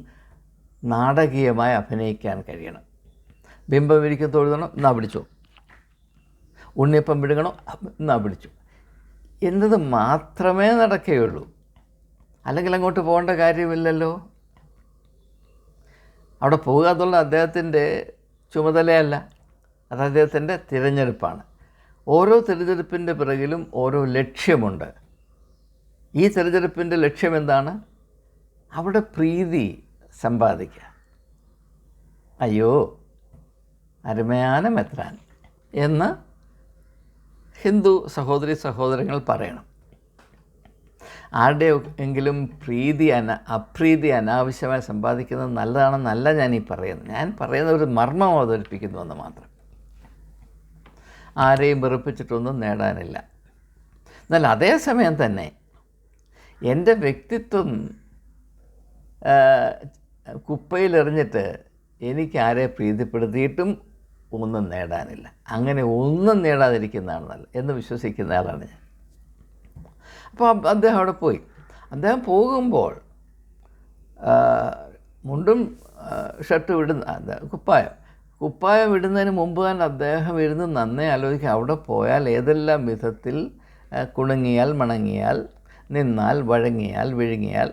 നാടകീയമായി അഭിനയിക്കാൻ കഴിയണം. ബിംബം ഇരിക്കും തൊഴുതണം, എന്നാ പിടിച്ചു. ഉണ്ണിയപ്പം വിഴുങ്ങണോ, എന്നാ പിടിച്ചു എന്നത് മാത്രമേ നടക്കുകയുള്ളൂ. അല്ലെങ്കിൽ അങ്ങോട്ട് പോകേണ്ട കാര്യമില്ലല്ലോ. അവിടെ പോകുക എന്നുള്ള അദ്ദേഹത്തിൻ്റെ ചുമതലയല്ല, അത് അദ്ദേഹത്തിൻ്റെ തിരഞ്ഞെടുപ്പാണ്. ഓരോ തിരഞ്ഞെടുപ്പിൻ്റെ പിറകിലും ഓരോ ലക്ഷ്യമുണ്ട്. ഈ തിരഞ്ഞെടുപ്പിൻ്റെ ലക്ഷ്യം എന്താണ്? അവിടെ പ്രീതി സമ്പാദിക്കുക. അയ്യോ അരുമയാന മെത്രാൻ എന്ന് ഹിന്ദു സഹോദരി സഹോദരങ്ങൾ പറയണം. ആരുടെ എങ്കിലും അപ്രീതി അനാവശ്യമായി സമ്പാദിക്കുന്നത് നല്ലതാണെന്നല്ല ഞാനീ പറയുന്നത്. ഞാൻ പറയുന്ന ഒരു മർമ്മം അവതരിപ്പിക്കുന്നുവെന്ന് മാത്രം. ആരെയും വെറുപ്പിച്ചിട്ടൊന്നും നേടാനില്ല. എന്നാൽ അതേസമയം തന്നെ എൻ്റെ വ്യക്തിത്വം കുപ്പയിലെറിഞ്ഞിട്ട് എനിക്ക് ആരെ പ്രീതിപ്പെടുത്തിയിട്ടും ഒന്നും നേടാനില്ല. അങ്ങനെ ഒന്നും നേടാതിരിക്കുന്നതാണ് നല്ലത് എന്ന് വിശ്വസിക്കുന്ന ആളാണ് ഞാൻ. അപ്പോൾ അദ്ദേഹം അവിടെ പോയി. അദ്ദേഹം പോകുമ്പോൾ മുണ്ടും ഷർട്ട് കുപ്പായം ഇടുന്നതിന് മുമ്പ് തന്നെ അദ്ദേഹം ഇരുന്ന് നന്നേ ആലോചിക്കുക. അവിടെ പോയാൽ ഏതെല്ലാം വിധത്തിൽ കുണുങ്ങിയാൽ മണങ്ങിയാൽ നിന്നാൽ വഴങ്ങിയാൽ വിഴുങ്ങിയാൽ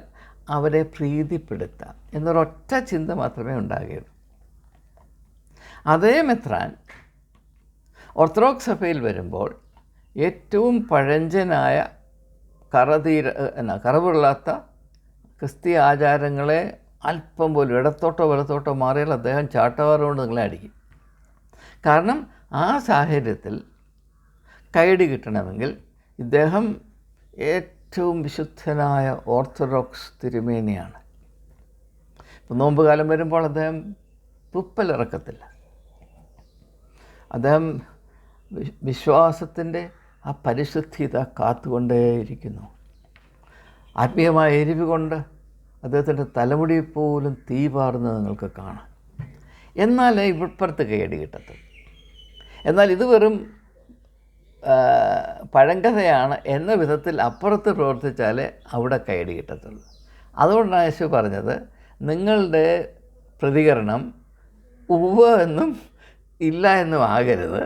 അവരെ പ്രീതിപ്പെടുത്താം എന്നൊരൊറ്റ ചിന്ത മാത്രമേ ഉണ്ടാകുകയുള്ളൂ. അതേ മെത്രാൻ ഓർത്തഡോക്സ് സഭയിൽ വരുമ്പോൾ ഏറ്റവും പഴഞ്ചനായ കറവുള്ളാത്ത ക്രിസ്തീയ ആചാരങ്ങളെ അല്പം പോലും ഇടത്തോട്ടോ വലത്തോട്ടോ മാറിയാൽ അദ്ദേഹം ചാട്ടവാറുകൊണ്ട് നിങ്ങളെ അടിക്കും. കാരണം ആ സാഹചര്യത്തിൽ കൈയടി കിട്ടണമെങ്കിൽ ഇദ്ദേഹം ഏറ്റവും വിശുദ്ധനായ ഓർത്തഡോക്സ് തിരുമേനിയാണ്. ഇപ്പം നോമ്പ് കാലം വരുമ്പോൾ അദ്ദേഹം തുപ്പലിറക്കത്തില്ല. അദ്ദേഹം വിശ്വാസത്തിൻ്റെ ആ പരിശുദ്ധിത കാത്തുകൊണ്ടേയിരിക്കുന്നു. ആത്മീയമായ എരിവ് കൊണ്ട് അദ്ദേഹത്തിൻ്റെ തലമുടി പോലും തീ പാറുന്നത് നിങ്ങൾക്ക് കാണാം. എന്നാലേ ഇപ്പുറത്ത് കൈയടി കിട്ടത്തുള്ളൂ. എന്നാൽ ഇത് വെറും പഴങ്കഥയാണ് എന്ന വിധത്തിൽ അപ്പുറത്ത് പ്രവർത്തിച്ചാലേ അവിടെ കൈയടി കിട്ടത്തുള്ളൂ. അതുകൊണ്ടാണ് യേശു പറഞ്ഞത്, നിങ്ങളുടെ പ്രതികരണം ഉവ്വ് എന്നും ഇല്ല എന്നും ആകരുത്.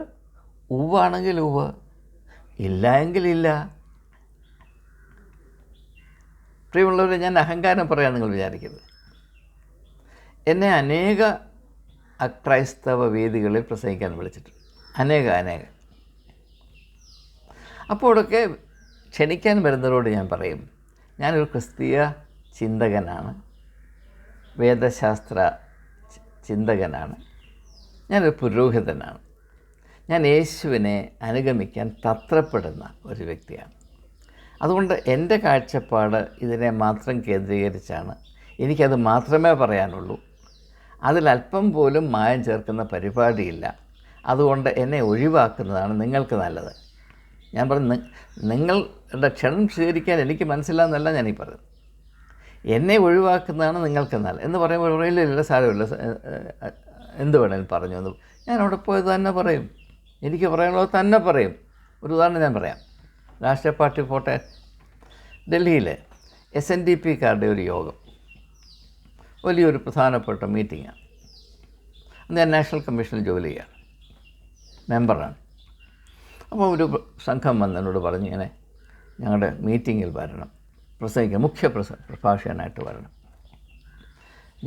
ഉവ്വാണെങ്കിൽ ഉവ്വ്, ഇല്ല എങ്കിൽ ഇല്ല. പ്രിയമുള്ളവരെ, ഞാൻ അഹങ്കാരം പറയാൻ നിങ്ങൾ വിചാരിക്കരുത്. എന്നെ അനേക അക്രൈസ്തവ വേദികളിൽ പ്രസംഗിക്കാൻ വിളിച്ചിട്ടുണ്ട്. അനേക അപ്പോഴൊക്കെ ക്ഷണിക്കാൻ വരുന്നവരോട് ഞാൻ പറയും, ഞാനൊരു ക്രിസ്തീയ ചിന്തകനാണ്, വേദശാസ്ത്ര ചിന്തകനാണ്, ഞാനൊരു പുരോഹിതനാണ്, ഞാൻ യേശുവിനെ അനുഗമിക്കാൻ തത്രപ്പെടുന്ന ഒരു വ്യക്തിയാണ്. അതുകൊണ്ട് എൻ്റെ കാഴ്ചപ്പാട് ഇതിനെ മാത്രം കേന്ദ്രീകരിച്ചാണ്. എനിക്കത് മാത്രമേ പറയാനുള്ളൂ. അതിലല്പം പോലും മായം ചേർക്കുന്ന പരിപാടിയില്ല. അതുകൊണ്ട് എന്നെ ഒഴിവാക്കുന്നതാണ് നിങ്ങൾക്ക് നല്ലത്. ഞാൻ പറഞ്ഞു, നിങ്ങളുടെ ക്ഷണം സ്വീകരിക്കാൻ എനിക്ക് മനസ്സിലാകുന്നല്ല ഞാനീ പറയുന്നത്. എന്നെ ഒഴിവാക്കുന്നതാണ് നിങ്ങൾക്ക് നല്ലത് എന്ന് പറയുമ്പോൾ ഇല്ല സാരമില്ല, എന്ത് വേണേലും പറഞ്ഞു എന്ന് ഞാൻ അവിടെ പോയത് തന്നെ പറയും. എനിക്ക് പറയാനുള്ളത് തന്നെ പറയും. ഒരു ഉദാഹരണം ഞാൻ പറയാം. രാഷ്ട്രീയ പാർട്ടി പോട്ടെ, ഡൽഹിയിലെ SNDPക്കാരുടെ ഒരു യോഗം, വലിയൊരു പ്രധാനപ്പെട്ട മീറ്റിങ്ങാണ്. അന്ന് ഞാൻ നാഷണൽ കമ്മീഷനിൽ ജോലി ചെയ്യുകയാണ്, മെമ്പറാണ്. അപ്പോൾ ഒരു സംഘം വന്ന് എന്നോട് പറഞ്ഞു, ഇങ്ങനെ ഞങ്ങളുടെ മീറ്റിങ്ങിൽ വരണം, പ്രസംഗിക്കാൻ മുഖ്യ പ്രഭാഷകനായിട്ട് വരണം.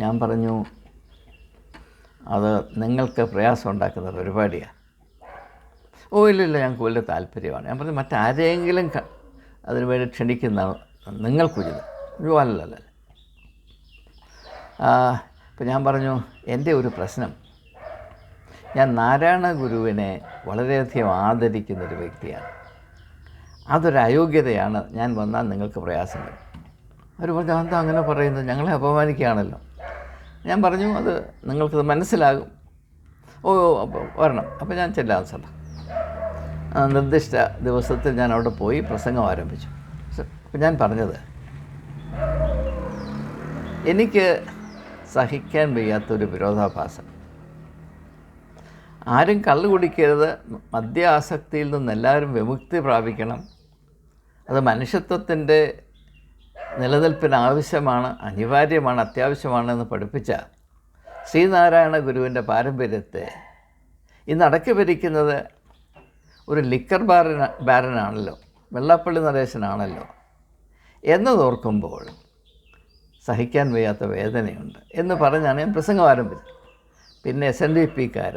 ഞാൻ പറഞ്ഞു, അത് നിങ്ങൾക്ക് പ്രയാസം ഉണ്ടാക്കുന്ന പരിപാടിയാണ്. ഓ ഇല്ല ഞങ്ങൾക്ക് വലിയ താല്പര്യമാണ്. ഞാൻ പറഞ്ഞു, മറ്റാരെങ്കിലും അതിന് വേണ്ടി ക്ഷണിക്കുന്ന നിങ്ങൾക്കുചിതം. അല്ലല്ല. അപ്പോൾ ഞാൻ പറഞ്ഞു, എൻ്റെ ഒരു പ്രശ്നം, ഞാൻ നാരായണ ഗുരുവിനെ വളരെയധികം ആദരിക്കുന്നൊരു വ്യക്തിയാണ്. അതൊരു അയോഗ്യതയാണ്, ഞാൻ വന്നാൽ നിങ്ങൾക്ക് പ്രയാസം വരും. അവർ പറഞ്ഞു, എന്താ അങ്ങനെ പറയുന്നത്, ഞങ്ങളെ അപമാനിക്കുകയാണല്ലോ. ഞാൻ പറഞ്ഞു, അത് നിങ്ങൾക്കത് മനസ്സിലാകും. ഓ അപ്പോൾ വരണം. അപ്പോൾ ഞാൻ ചെല്ലാൻ സാർ നിർദ്ദിഷ്ട ദിവസത്തിൽ ഞാൻ അവിടെ പോയി പ്രസംഗം ആരംഭിച്ചു. അപ്പോൾ ഞാൻ പറഞ്ഞത്, എനിക്ക് സഹിക്കാൻ വയ്യാത്തൊരു വിരോധാഭാസം. ആരും കള്ളു കുടിക്കരുത്, മദ്യാസക്തിയിൽ നിന്ന് എല്ലാവരും വിമുക്തി പ്രാപിക്കണം, അത് മനുഷ്യത്വത്തിൻ്റെ നിലനിൽപ്പിന് ആവശ്യമാണ്, അനിവാര്യമാണ്, അത്യാവശ്യമാണെന്ന് പഠിപ്പിച്ച ശ്രീനാരായണ ഗുരുവിൻ്റെ പാരമ്പര്യത്തെ ഇന്ന് അടക്കി ഭരിക്കുന്നത് ഒരു ലിക്കർ ബാരനാണല്ലോ, വെള്ളാപ്പള്ളി നടേശനാണല്ലോ എന്നതോർക്കുമ്പോൾ സഹിക്കാൻ വയ്യാത്ത വേദനയുണ്ട് എന്ന് പറഞ്ഞാണ് ഞാൻ പ്രസംഗം ആരംഭിച്ചത്. പിന്നെ SNDPക്കാർ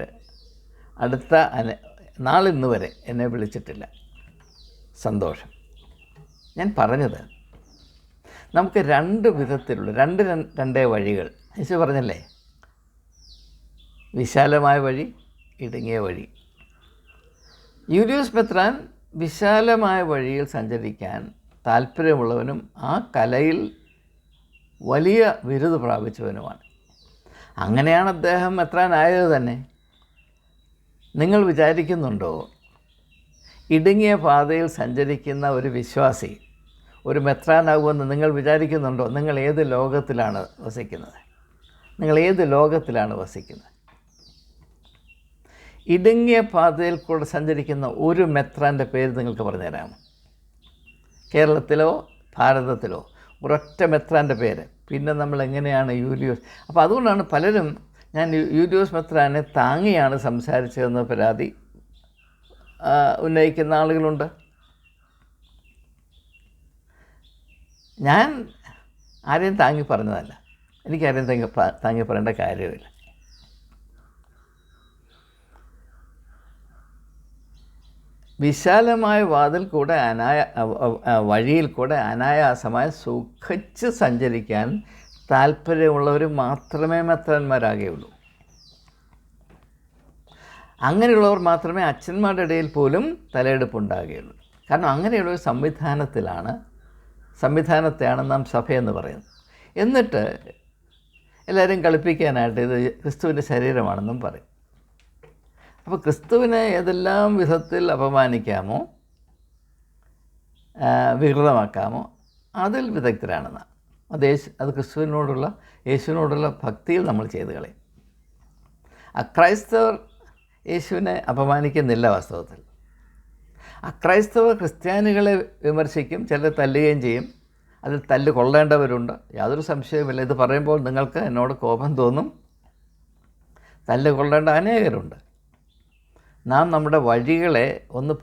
അടുത്ത നാളിന്ന് വരെ എന്നെ വിളിച്ചിട്ടില്ല. സന്തോഷം. ഞാൻ പറഞ്ഞത്, നമുക്ക് രണ്ട് വിധത്തിലുള്ള രണ്ടേ വഴികൾ. യേശു പറഞ്ഞല്ലേ, വിശാലമായ വഴി, ഇടുങ്ങിയ വഴി. യൂലിയോസ് മെത്രാൻ വിശാലമായ വഴിയിൽ സഞ്ചരിക്കാൻ താല്പര്യമുള്ളവനും ആ കലയിൽ വലിയ ബിരുദ പ്രാപിച്ചവനുമാണ്. അങ്ങനെയാണ് അദ്ദേഹം മെത്രാനായത് തന്നെ. നിങ്ങൾ വിചാരിക്കുന്നുണ്ടോ, ഇടുങ്ങിയ പാതയിൽ സഞ്ചരിക്കുന്ന ഒരു വിശ്വാസി ഒരു മെത്രാനാകുമെന്ന് നിങ്ങൾ വിചാരിക്കുന്നുണ്ടോ? നിങ്ങൾ ഏത് ലോകത്തിലാണ് വസിക്കുന്നത്? ഇടുങ്ങിയ പാതയിൽ കൂടെ സഞ്ചരിക്കുന്ന ഒരു മെത്രാൻ്റെ പേര് നിങ്ങൾക്ക് പറഞ്ഞു തരാമോ? കേരളത്തിലോ ഭാരതത്തിലോ ഒരൊറ്റ മെത്രാൻ്റെ പേര്. പിന്നെ നമ്മൾ എങ്ങനെയാണ് യൂലിയോസ്? അപ്പോൾ അതുകൊണ്ടാണ് പലരും ഞാൻ യൂലിയോസ് മെത്രാനെ താങ്ങിയാണ് സംസാരിച്ചതെന്ന് പരാതി ഉന്നയിക്കുന്ന ആളുകളുണ്ട്. ഞാൻ ആരെയും താങ്ങി പറഞ്ഞതല്ല, എനിക്കാരെയും താങ്ങി പറയേണ്ട കാര്യമില്ല. വിശാലമായ വഴിയിൽ കൂടെ അനായാസമായി സുഖിച്ച് സഞ്ചരിക്കാൻ താല്പര്യമുള്ളവർ മാത്രമേ മെത്രാന്മാരാകുകയുള്ളൂ. അങ്ങനെയുള്ളവർ മാത്രമേ അച്ഛന്മാരുടെ ഇടയിൽ പോലും തലയെടുപ്പുണ്ടാകുകയുള്ളൂ. കാരണം അങ്ങനെയുള്ളൊരു സംവിധാനത്തെയാണ് നാം സഭയെന്ന് പറയുന്നത്. എന്നിട്ട് എല്ലാവരും കളിപ്പിക്കാനായിട്ട് ഇത് ക്രിസ്തുവിൻ്റെ ശരീരമാണെന്നും പറയും. അപ്പോൾ ക്രിസ്തുവിനെ ഏതെല്ലാം വിധത്തിൽ അപമാനിക്കാമോ, വികൃതമാക്കാമോ, അതിൽ വിദഗ്ധരാണ് നാം. അത് ക്രിസ്തുവിനോടുള്ള, യേശുവിനോടുള്ള ഭക്തിയിൽ നമ്മൾ ചെയ്ത് കളയും. അക്രൈസ്തവർ യേശുവിനെ അപമാനിക്കുന്നില്ല. വാസ്തവത്തിൽ അക്രൈസ്തവർ ക്രിസ്ത്യാനികളെ വിമർശിക്കും, ചിലർ തല്ലുകയും ചെയ്യും. അതിൽ തല്ല് കൊള്ളേണ്ടവരുണ്ട്, യാതൊരു സംശയവുമില്ല. ഇത് പറയുമ്പോൾ നിങ്ങൾക്ക് എന്നോട് കോപം തോന്നും. തല്ല് കൊള്ളേണ്ട അനേകരുണ്ട്. നാം നമ്മുടെ വഴികളെ ഒന്ന്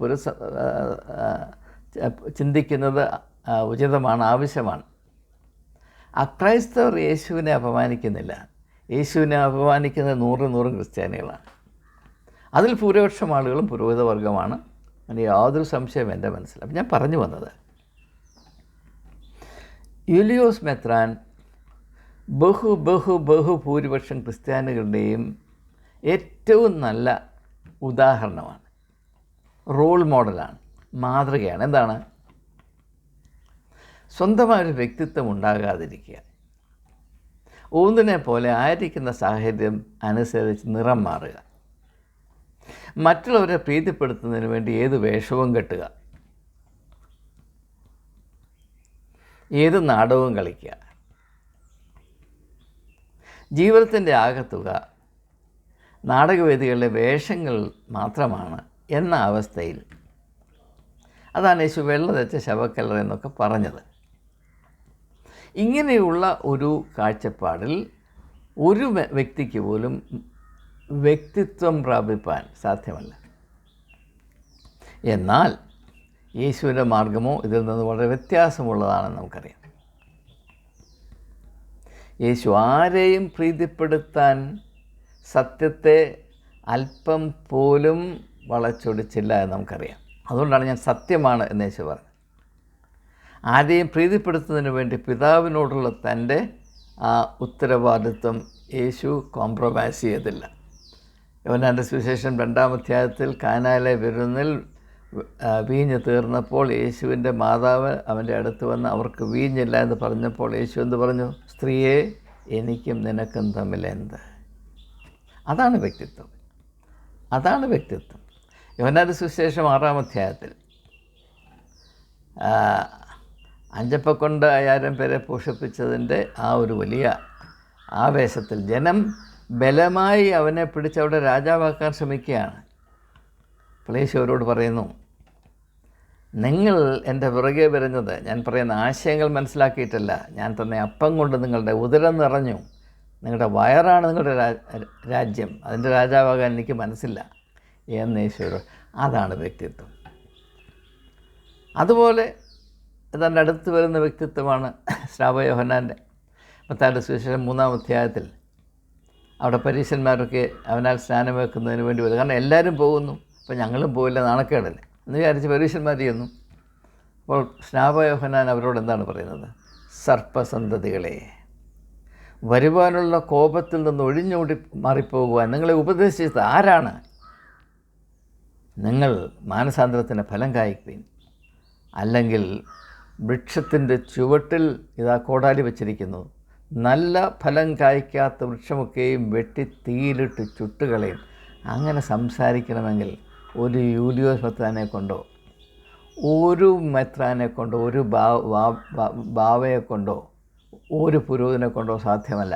ചിന്തിക്കുന്നത് ഉചിതമാണ്, ആവശ്യമാണ്. അക്രൈസ്തവർ യേശുവിനെ അപമാനിക്കുന്നില്ല. യേശുവിനെ അപമാനിക്കുന്നത് 100 ക്രിസ്ത്യാനികളാണ്. അതിൽ ഭൂരിപക്ഷം ആളുകളും പുരോഹിത വർഗമാണ്. അതിന് യാതൊരു സംശയം എൻ്റെ മനസ്സിൽ. അപ്പം ഞാൻ പറഞ്ഞു വന്നത്, യൂലിയോസ് മെത്രാൻ ഭൂരിപക്ഷം ക്രിസ്ത്യാനികളുടെയും ഏറ്റവും നല്ല ഉദാഹരണമാണ്, റോൾ മോഡലാണ്, മാതൃകയാണ്. എന്താണ്? സ്വന്തമായൊരു വ്യക്തിത്വം ഉണ്ടാകാതിരിക്കുക, ഊന്നിനെ പോലെ ആയിരിക്കുന്ന സാഹചര്യം അനുസരിച്ച് നിറം മാറുക, മറ്റുള്ളവരെ പ്രീതിപ്പെടുത്തുന്നതിന് വേണ്ടി ഏത് വേഷവും കെട്ടുക, ഏത് നാടകവും കളിക്കുക, ജീവിതത്തിൻ്റെ ആകത്തുക നാടകവേദികളിലെ വേഷങ്ങൾ മാത്രമാണ് എന്ന അവസ്ഥയിൽ. അതാണ് യേശു വെള്ള തെച്ച ശവക്കല്ലറ എന്നൊക്കെ പറഞ്ഞത്. ഇങ്ങനെയുള്ള ഒരു കാഴ്ചപ്പാടിൽ ഒരു വ്യക്തിക്ക് പോലും വ്യക്തിത്വം പ്രാപിപ്പാൻ സാധ്യമല്ല. എന്നാൽ യേശുവിൻ്റെ മാർഗമോ ഇതിൽ നിന്ന് വളരെ വ്യത്യാസമുള്ളതാണെന്ന് നമുക്കറിയാം. യേശു ആരെയും പ്രീതിപ്പെടുത്താൻ സത്യത്തെ അല്പം പോലും വളച്ചൊടിച്ചില്ല എന്ന് നമുക്കറിയാം. അതുകൊണ്ടാണ് ഞാൻ സത്യമാണ് എന്ന് യേശു പറഞ്ഞത്. ആരെയും പ്രീതിപ്പെടുത്തുന്നതിന് വേണ്ടി പിതാവിനോടുള്ള തൻ്റെ ആ ഉത്തരവാദിത്വം യേശു കോംപ്രമൈസ് ചെയ്തില്ല. യോഹന്നാൻ്റെ സുവിശേഷം 2-ാം അധ്യായത്തിൽ കാനായിലെ വിരുന്നിൽ വീഞ്ഞ് തീർന്നപ്പോൾ യേശുവിൻ്റെ മാതാവ് അവൻ്റെ അടുത്ത് വന്ന് അവർക്ക് വീഞ്ഞില്ല എന്ന് പറഞ്ഞപ്പോൾ യേശു എന്ത് പറഞ്ഞു? സ്ത്രീയെ, എനിക്കും നിനക്കും തമ്മിൽ എന്ത്? അതാണ് വ്യക്തിത്വം. അതാണ് വ്യക്തിത്വം. യോഹന്നാൻ്റെ സുവിശേഷം 6-ാം അധ്യായത്തിൽ 5 കൊണ്ട് 5000 പേരെ പോഷിപ്പിച്ചതിൻ്റെ ആ ഒരു വലിയ ആവേശത്തിൽ ജനം ബലമായി അവനെ പിടിച്ചവിടെ രാജാവാക്കാൻ ശ്രമിക്കുകയാണ്. യേശു അവരോട് പറയുന്നു, നിങ്ങൾ എൻ്റെ പുറകെ വരുന്നത് ഞാൻ പറയുന്ന ആശയങ്ങൾ മനസ്സിലാക്കിയിട്ടല്ല, ഞാൻ തന്നെ അപ്പം കൊണ്ട് നിങ്ങളുടെ ഉദരം നിറഞ്ഞു, നിങ്ങളുടെ വയറാണ് നിങ്ങളുടെ രാജ്യം, അതിൻ്റെ രാജാവാകാൻ എനിക്ക് മനസ്സില്ല എന്ന് യേശു. അതാണ് വ്യക്തിത്വം. അതുപോലെ തൻ്റെ അടുത്ത് വരുന്ന വ്യക്തിത്വമാണ് സ്നാപക യോഹന്നാൻ്റെ. മത്തായിയുടെ സുവിശേഷം 3-ാം അധ്യായത്തിൽ അവിടെ പരീശന്മാരൊക്കെ അവനാൽ സ്നാനം വെക്കുന്നതിന് വേണ്ടി വരും. കാരണം എല്ലാവരും പോകുന്നു, അപ്പോൾ ഞങ്ങളും പോയില്ല, നാണക്കേടല്ലേ എന്ന് വിചാരിച്ച് പരീശന്മാർ ചെയ്യുന്നു. അപ്പോൾ സ്നാപക യോഹന്നാൻ അവരോട് എന്താണ് പറയുന്നത്? സർപ്പസന്തതികളെ, വരുവാനുള്ള കോപത്തിൽ നിന്ന് ഒഴിഞ്ഞോടി മാറിപ്പോകുവാൻ നിങ്ങളെ ഉപദേശിച്ചത് ആരാണ്? നിങ്ങൾ മാനസാന്തരത്തിൻ്റെ ഫലം കായ്ക്കുവിൻ, അല്ലെങ്കിൽ വൃക്ഷത്തിൻ്റെ ചുവട്ടിൽ ഇതാ കോടാലി വച്ചിരിക്കുന്നു, നല്ല ഫലം കായ്ക്കാത്ത വൃക്ഷമൊക്കെയും വെട്ടി തീയിലിട്ട് ചുട്ടുകളയും. അങ്ങനെ സംസാരിക്കണമെങ്കിൽ ഒരു യൂലിയോസ് മെത്രാനെ കൊണ്ടോ, ഒരു മെത്രാനെ കൊണ്ടോ, ഒരു ബാവയെ കൊണ്ടോ, ഒരു പുരോഹിതനെ കൊണ്ടോ സാധ്യമല്ല.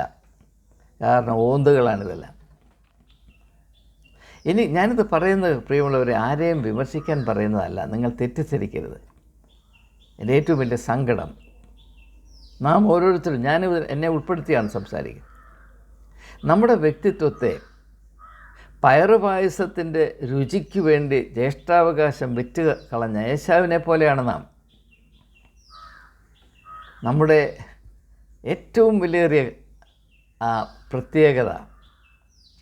കാരണം ഓന്തുകളാണിതെല്ലാം. ഇനി ഞാനിത് പറയുന്നത് പ്രിയമുള്ളവരെ ആരെയും വിമർശിക്കാൻ പറയുന്നതല്ല, നിങ്ങൾ തെറ്റിദ്ധരിക്കരുത്. എൻ്റെ ഏറ്റവും വലിയ സങ്കടം, നാം ഓരോരുത്തരും, എന്നെ ഉൾപ്പെടുത്തിയാണ് സംസാരിക്കുന്നത്, നമ്മുടെ വ്യക്തിത്വത്തെ പയറുപായസത്തിൻ്റെ രുചിക്ക് വേണ്ടി ജ്യേഷ്ഠാവകാശം വിറ്റ് കളഞ്ഞ ഏശാവിനെ പോലെയാണ് നാം. നമ്മുടെ ഏറ്റവും വിലയേറിയ പ്രത്യേകത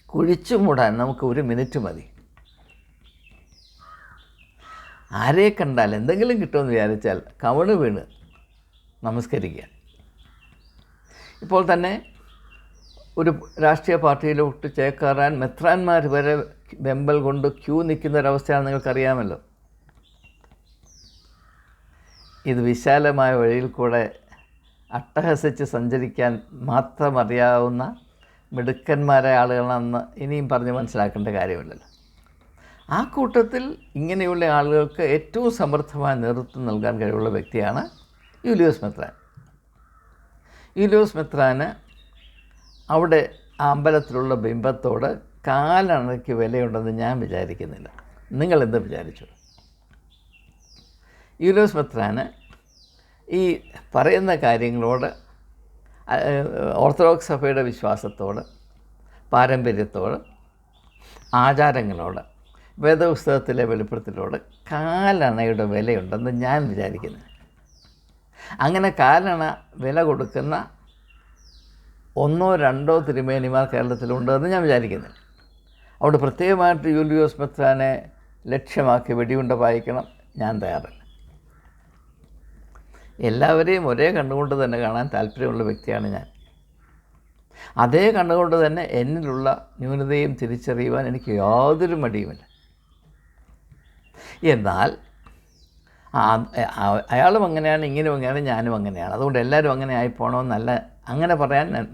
കുഴിച്ചു മൂടാൻ നമുക്ക് 1 മിനിറ്റ് മതി. ആരെ കണ്ടാൽ എന്തെങ്കിലും കിട്ടുമെന്ന് വിചാരിച്ചാൽ കവണ് വീണ് നമസ്കരിക്കുക. ഇപ്പോൾ തന്നെ ഒരു രാഷ്ട്രീയ പാർട്ടിയിലോട്ട് ചേക്കേറാൻ മെത്രാന്മാർ വരെ വെമ്പൽ കൊണ്ട് ക്യൂ നിൽക്കുന്ന ഒരവസ്ഥയാണ് നിങ്ങൾക്കറിയാമല്ലോ. ഇത് വിശാലമായ വഴിയിൽ കൂടെ അട്ടഹസിച്ച് സഞ്ചരിക്കാൻ മാത്രം അറിയാവുന്ന മിടുക്കന്മാരായ ആളുകളാണെന്ന് ഇനിയും പറഞ്ഞ് മനസ്സിലാക്കേണ്ട കാര്യമില്ലല്ലോ. ആ കൂട്ടത്തിൽ ഇങ്ങനെയുള്ള ആളുകൾക്ക് ഏറ്റവും സമർത്ഥമായ നേതൃത്വം നൽകാൻ കഴിവുള്ള വ്യക്തിയാണ് യൂലിയോസ് മെത്രാൻ. യൂലിയോസ് മെത്രാന് അവിടെ ആ അമ്പലത്തിലുള്ള ബിംബത്തോട് കാലണയ്ക്ക് വിലയുണ്ടെന്ന് ഞാൻ വിചാരിക്കുന്നില്ല. നിങ്ങളെന്ത് വിചാരിച്ചു? യൂലിയോസ് മെത്രാന് ഈ പറയുന്ന കാര്യങ്ങളോട്, ഓർത്തഡോക്സ് സഭയുടെ വിശ്വാസത്തോട്, പാരമ്പര്യത്തോട്, ആചാരങ്ങളോട്, വേദപുസ്തകത്തിലെ വെളിപ്പെടുത്തലോട് കാലണയുടെ വിലയുണ്ടെന്ന് ഞാൻ വിചാരിക്കുന്നു. അങ്ങനെ കാലണ വില കൊടുക്കുന്ന 1-2 തിരുമേനിമാർ കേരളത്തിലുണ്ടെന്ന് ഞാൻ വിചാരിക്കുന്നില്ല. അവിടെ പ്രത്യേകമായിട്ട് യൂലിയോസ് മെത്രാനെ ലക്ഷ്യമാക്കി വെടിയുണ്ട വായിക്കണം ഞാൻ തയ്യാറല്ല. എല്ലാവരെയും ഒരേ കണ്ണുകൊണ്ട് തന്നെ കാണാൻ താല്പര്യമുള്ള വ്യക്തിയാണ് ഞാൻ. അതേ കണ്ണുകൊണ്ട് തന്നെ എന്നിലുള്ള ന്യൂനതയും തിരിച്ചറിയുവാൻ എനിക്ക് യാതൊരു മടിയുമില്ല. എന്നാൽ അയാളും അങ്ങനെയാണ്, ഇങ്ങനെയും അങ്ങനെയാണ്, ഞാനും അങ്ങനെയാണ്, അതുകൊണ്ട് എല്ലാവരും അങ്ങനെ ആയിപ്പോണമെന്നല്ല അങ്ങനെ പറയാൻ ഞാൻ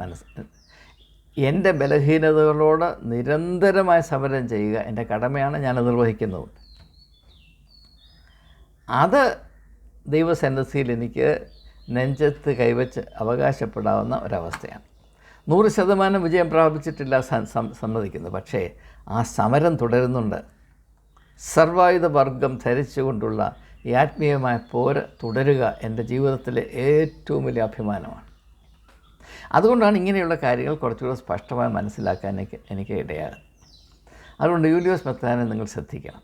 എൻ്റെ ബലഹീനതകളോട് നിരന്തരമായ സമരം ചെയ്യുക എൻ്റെ കടമയാണ്, ഞാനത് നിർവഹിക്കുന്നുണ്ട്. അത് ദൈവസന്നിധിയിൽ എനിക്ക് നെഞ്ചത്ത് കൈവച്ച് അവകാശപ്പെടാവുന്ന ഒരവസ്ഥയാണ്. 100% വിജയം പ്രാപിച്ചിട്ടില്ല സമ്മതിക്കുന്നു. പക്ഷേ ആ സമരം തുടരുന്നുണ്ട്. സർവായുധ വർഗം ധരിച്ചുകൊണ്ടുള്ള ഈ ആത്മീയമായ പോര് തുടരുക എൻ്റെ ജീവിതത്തിലെ ഏറ്റവും വലിയ അഭിമാനമാണ്. അതുകൊണ്ടാണ് ഇങ്ങനെയുള്ള കാര്യങ്ങൾ കുറച്ചുകൂടെ സ്പഷ്ടമായി മനസ്സിലാക്കാൻ എനിക്ക് ഇടയാകും. അതുകൊണ്ട് യൂലിയോസ് മെത്രാനെ നിങ്ങൾ ശ്രദ്ധിക്കണം,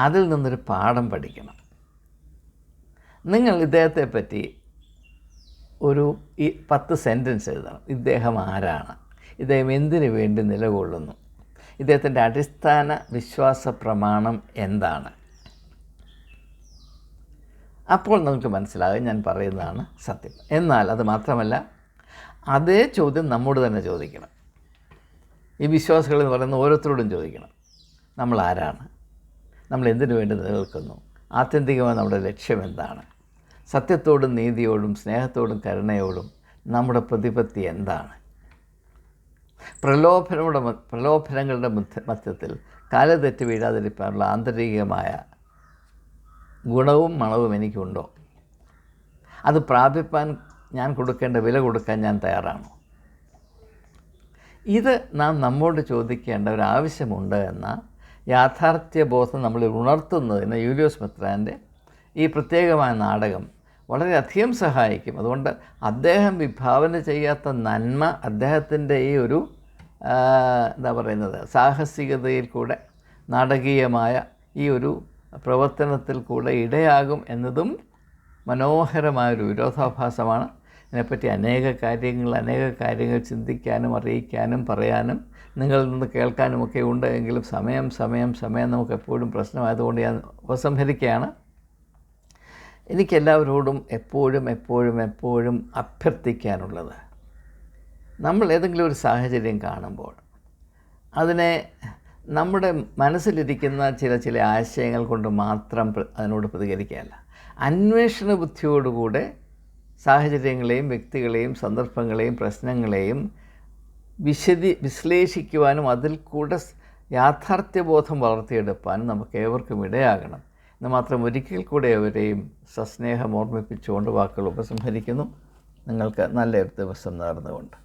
അതിൽ നിന്നൊരു പാഠം പഠിക്കണം. നിങ്ങൾ ഇദ്ദേഹത്തെ പറ്റി ഒരു 10 സെൻറ്റൻസ് എഴുതണം. ഇദ്ദേഹം ആരാണ്? ഇദ്ദേഹം എന്തിനു വേണ്ടി നിലകൊള്ളുന്നു? ഇദ്ദേഹത്തിൻ്റെ അടിസ്ഥാന വിശ്വാസ പ്രമാണം എന്താണ്? അപ്പോൾ നമുക്ക് മനസ്സിലാകും ഞാൻ പറയുന്നതാണ് സത്യം. എന്നാൽ അത് മാത്രമല്ല, അതേ ചോദ്യം നമ്മോട് തന്നെ ചോദിക്കണം. ഈ വിശ്വാസികൾ എന്ന് പറയുന്ന ഓരോരുത്തരോടും ചോദിക്കണം. നമ്മൾ ആരാണ്? നമ്മൾ എന്തിനു വേണ്ടി നിലനിൽക്കുന്നു? ആത്യന്തികമായി നമ്മുടെ ലക്ഷ്യം എന്താണ്? സത്യത്തോടും നീതിയോടും സ്നേഹത്തോടും കരുണയോടും നമ്മുടെ പ്രതിപത്തി എന്താണ്? പ്രലോഭനങ്ങളുടെ മധ്യത്തിൽ കാലുതെറ്റി വീഴാതിരിക്കാനുള്ള ആന്തരികമായ ഗുണവും മണവും എനിക്കുണ്ടോ? അത് പ്രാപിപ്പാൻ ഞാൻ കൊടുക്കേണ്ട വില കൊടുക്കാൻ ഞാൻ തയ്യാറാണോ? ഇത് നാം നമ്മോട് ചോദിക്കേണ്ട ഒരാവശ്യമുണ്ട് എന്ന യാഥാർത്ഥ്യബോധം നമ്മൾ ഉണർത്തുന്നതിന് യൂലിയോസ് മെത്രാൻ്റെ ഈ പ്രത്യേകമായ നാടകം വളരെയധികം സഹായിക്കും. അതുകൊണ്ട് അദ്ദേഹം വിഭാവന ചെയ്യാത്ത നന്മ അദ്ദേഹത്തിൻ്റെ ഈ ഒരു സാഹസികതയിൽ കൂടെ നാടകീയമായ ഈ ഒരു പ്രവർത്തനത്തിൽ കൂടെ ഇടയാകും എന്നതും മനോഹരമായൊരു വിരോധാഭാസമാണ്. ഇതിനെപ്പറ്റി അനേക കാര്യങ്ങൾ ചിന്തിക്കാനും അറിയിക്കാനും പറയാനും നിങ്ങളിൽ നിന്ന് കേൾക്കാനുമൊക്കെ ഉണ്ട്. എങ്കിലും സമയം നമുക്ക് എപ്പോഴും പ്രശ്നമായതുകൊണ്ട് ഞാൻ ഉപസംഹരിക്കുകയാണ്. എനിക്കെല്ലാവരോടും എപ്പോഴും അഭ്യർത്ഥിക്കാനുള്ളത്, നമ്മൾ ഏതെങ്കിലും ഒരു സാഹചര്യം കാണുമ്പോൾ അതിനെ നമ്മുടെ മനസ്സിലിരിക്കുന്ന ചില ആശയങ്ങൾ കൊണ്ട് മാത്രം അതിനോട് പ്രതികരിക്കുകയല്ല, അന്വേഷണ ബുദ്ധിയോടുകൂടെ സാഹചര്യങ്ങളെയും വ്യക്തികളെയും സന്ദർഭങ്ങളെയും പ്രശ്നങ്ങളെയും വിശ്ലേഷിക്കുവാനും അതിൽ കൂടെ യാഥാർത്ഥ്യബോധം വളർത്തിയെടുപ്പാനും നമുക്ക് ഏവർക്കും ഇടയാകണം എന്ന് മാത്രം ഒരിക്കൽ കൂടെ അവരെയും സസ്നേഹം ഓർമ്മിപ്പിച്ചുകൊണ്ട് വാക്കുകൾ ഉപസംഹരിക്കുന്നു. നിങ്ങൾക്ക് നല്ലൊരു ദിവസം നേർന്നുകൊണ്ട്.